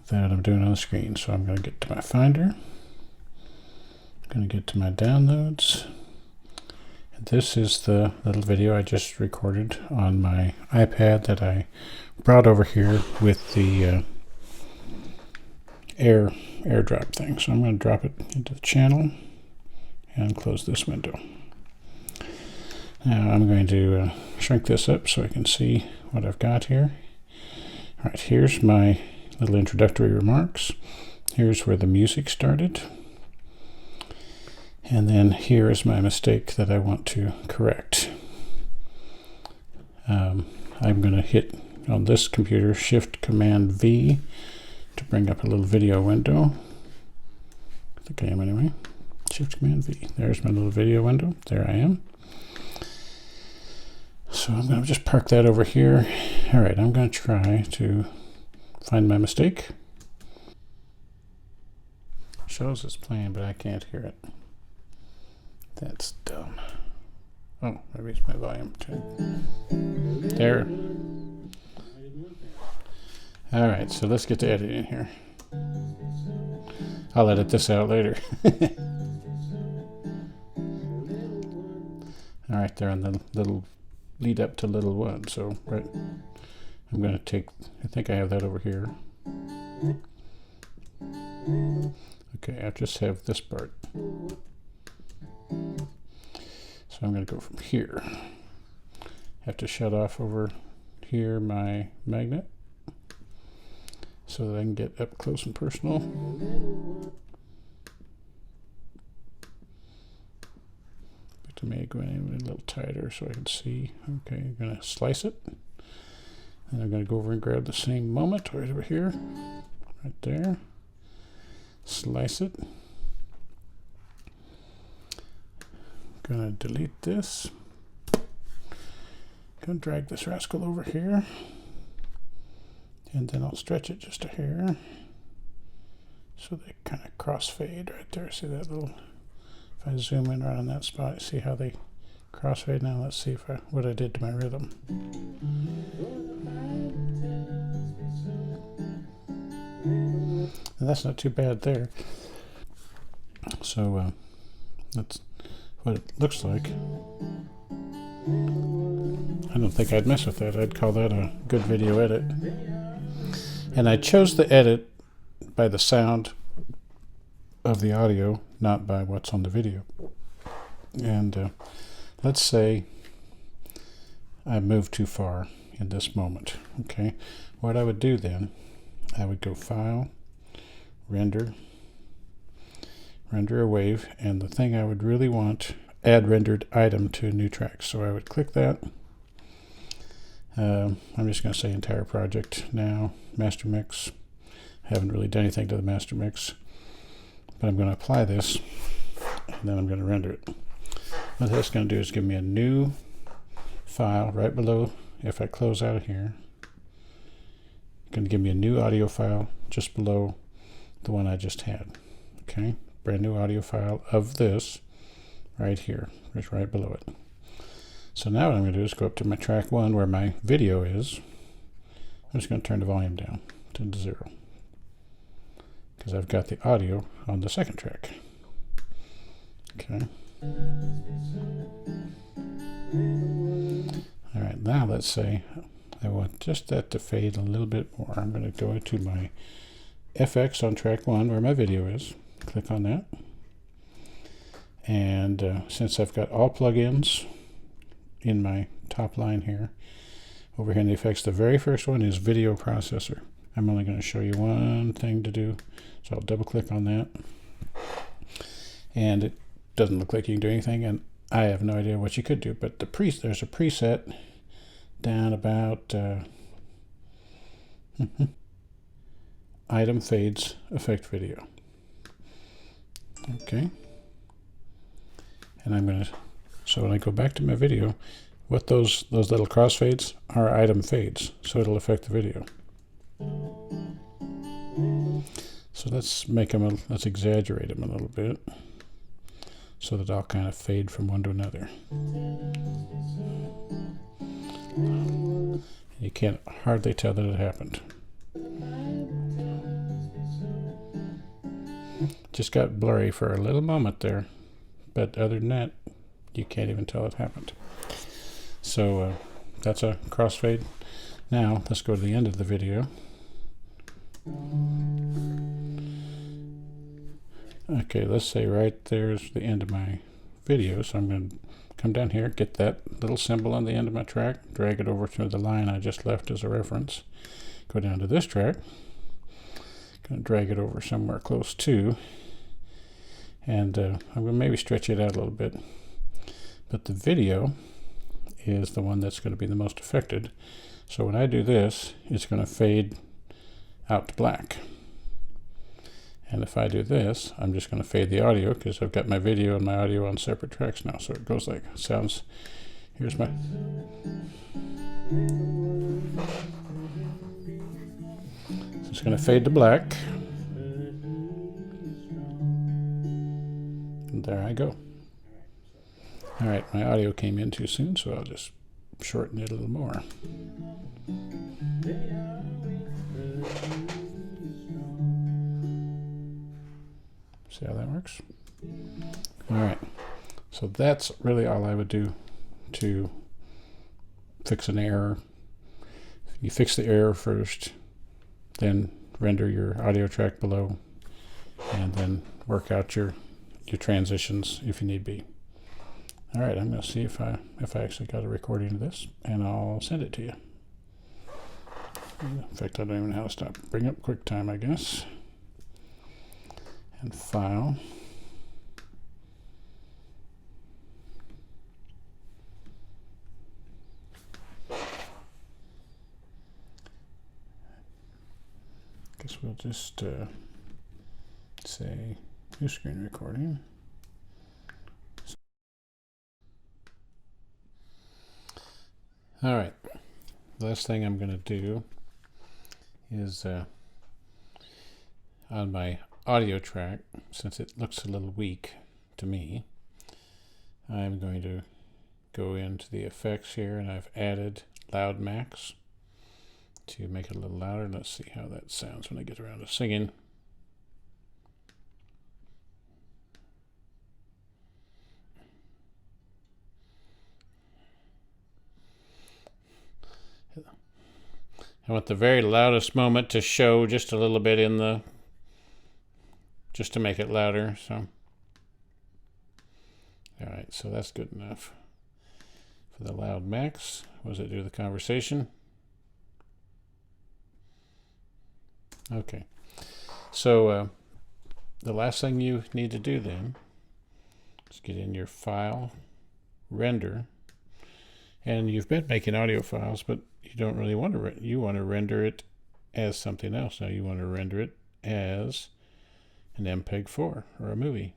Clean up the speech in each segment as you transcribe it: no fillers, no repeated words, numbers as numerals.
that I'm doing on the screen. So I'm going to get to my Finder. I'm going to get to my downloads. And this is the little video I just recorded on my iPad that I brought over here with the AirDrop thing. So I'm going to drop it into the channel and close this window. Now I'm going to shrink this up so I can see what I've got here. All right, here's my little introductory remarks. Here's where the music started. And then here is my mistake that I want to correct. I'm going to hit on this computer Shift-Command-V to bring up a little video window. I think I am anyway. Shift-Command-V. There's my little video window. There I am. So I'm going to just park that over here. All right, I'm going to try to find my mistake. Shows it's playing, but I can't hear it. That's dumb. Oh, maybe it's my volume too. There. All right, so let's get to editing here. I'll edit this out later. All right, they're on the little lead up to little one. So right, I'm going to take, I think I have that over here. Okay, I just have this part. So I'm going to go from here. Have to shut off over here my magnet so that I can get up close and personal. But to make it a little tighter so I can see. Okay, I'm going to slice it. And I'm going to go over and grab the same moment right over here. Right there. Slice it. Gonna delete this. Gonna drag this rascal over here. And then I'll stretch it just a hair. So they kind of crossfade right there. See that little, if I zoom in right on that spot, see how they crossfade. Now let's see if what I did to my rhythm. And that's not too bad there. So that's what it looks like. I don't think I'd mess with that. I'd call that a good video edit. And I chose the edit by the sound of the audio, not by what's on the video. And let's say I moved too far in this moment. Okay, what I would do then, I would go File, Render, Render a wave, and the thing I would really want, add rendered item to a new track. So I would click that. I'm just going to say entire project now, master mix. I haven't really done anything to the master mix, but I'm going to apply this, and then I'm going to render it. What that's going to do is give me a new file right below. If I close out of here, it's going to give me a new audio file just below the one I just had. Okay, brand new audio file of this right here, just right below it. So now what I'm going to do is go up to my track 1 where my video is. I'm just going to turn the volume down to 0 because I've got the audio on the second track. Okay. All right, now let's say I want just that to fade a little bit more. I'm going to go to my FX on track 1 where my video is. Click on that. And since I've got all plugins in my top line here, over here in the effects, the very first one is video processor. I'm only going to show you one thing to do. So I'll double click on that. And it doesn't look like you can do anything, and I have no idea what you could do, but there's a preset down about item fades effect video. Okay. And I'm going to, so when I go back to my video, what those little crossfades are item fades, so it'll affect the video. So let's make them, let's exaggerate them a little bit so that I'll kind of fade from one to another. You can't hardly tell that it happened. Just got blurry for a little moment there, but other than that, you can't even tell it happened. So that's a crossfade. Now let's go to the end of the video. Okay, let's say right there's the end of my video. So I'm going to come down here, get that little symbol on the end of my track, drag it over to the line I just left as a reference. Go down to this track, going to drag it over somewhere close to, and I'm going to maybe stretch it out a little bit. But the video is the one that's going to be the most affected. So when I do this, it's going to fade out to black. And if I do this, I'm just going to fade the audio because I've got my video and my audio on separate tracks now. So it goes like, sounds, here's my, so it's going to fade to black. And there I go. All right, my audio came in too soon, so I'll just shorten it a little more. See how that works? All right, so that's really all I would do to fix an error. You fix the error first, then render your audio track below, and then work out your transitions if you need be. All right, I'm going to see if I actually got a recording of this, and I'll send it to you. In fact, I don't even know how to stop. Bring up QuickTime, I guess. And file. Guess we'll just say new screen recording. All right, the last thing I'm going to do is on my audio track, since it looks a little weak to me, I'm going to go into the effects here, and I've added loud max to make it a little louder. Let's see how that sounds when I get around to singing. I want the very loudest moment to show just a little bit in the, just to make it louder. So, all right, so that's good enough. For the loud max, what does it do to the conversation? Okay, so the last thing you need to do then is get in your file, render, and you've been making audio files, but you don't really want to, you want to render it as something else. Now you want to render it as an MPEG-4 or a movie.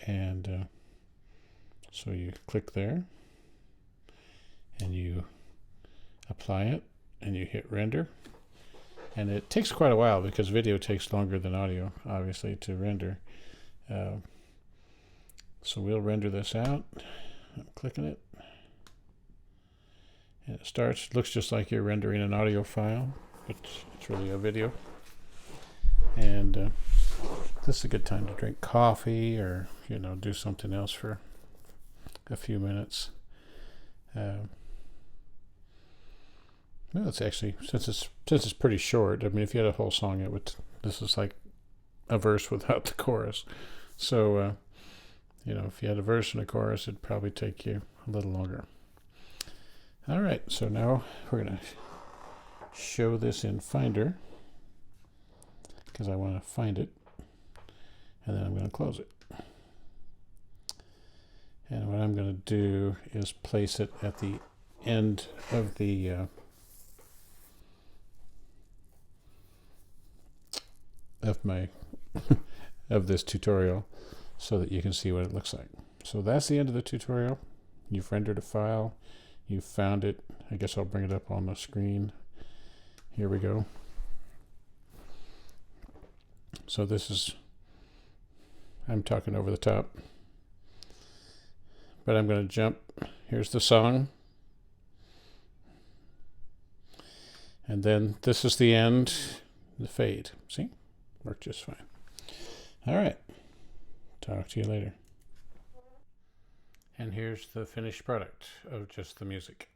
And so you click there and you apply it and you hit render. And it takes quite a while because video takes longer than audio, obviously, to render. So we'll render this out. I'm clicking it. And it starts, looks just like you're rendering an audio file, but it's really a video. And this is a good time to drink coffee or, you know, do something else for a few minutes. Well, it's actually, since it's pretty short, I mean, if you had a whole song, it would, this is like a verse without the chorus. So, you know, if you had a verse and a chorus, it'd probably take you a little longer. All right, so now we're going to show this in Finder because I want to find it, and then I'm going to close it. And what I'm going to do is place it at the end of the of this tutorial so that you can see what it looks like. So that's the end of the tutorial. You've rendered a file. You found it. I guess I'll bring it up on the screen. Here we go. So this is, I'm talking over the top, but I'm going to jump. Here's the song. And then this is the end, the fade. See? Worked just fine. All right. Talk to you later. And here's the finished product of just the music.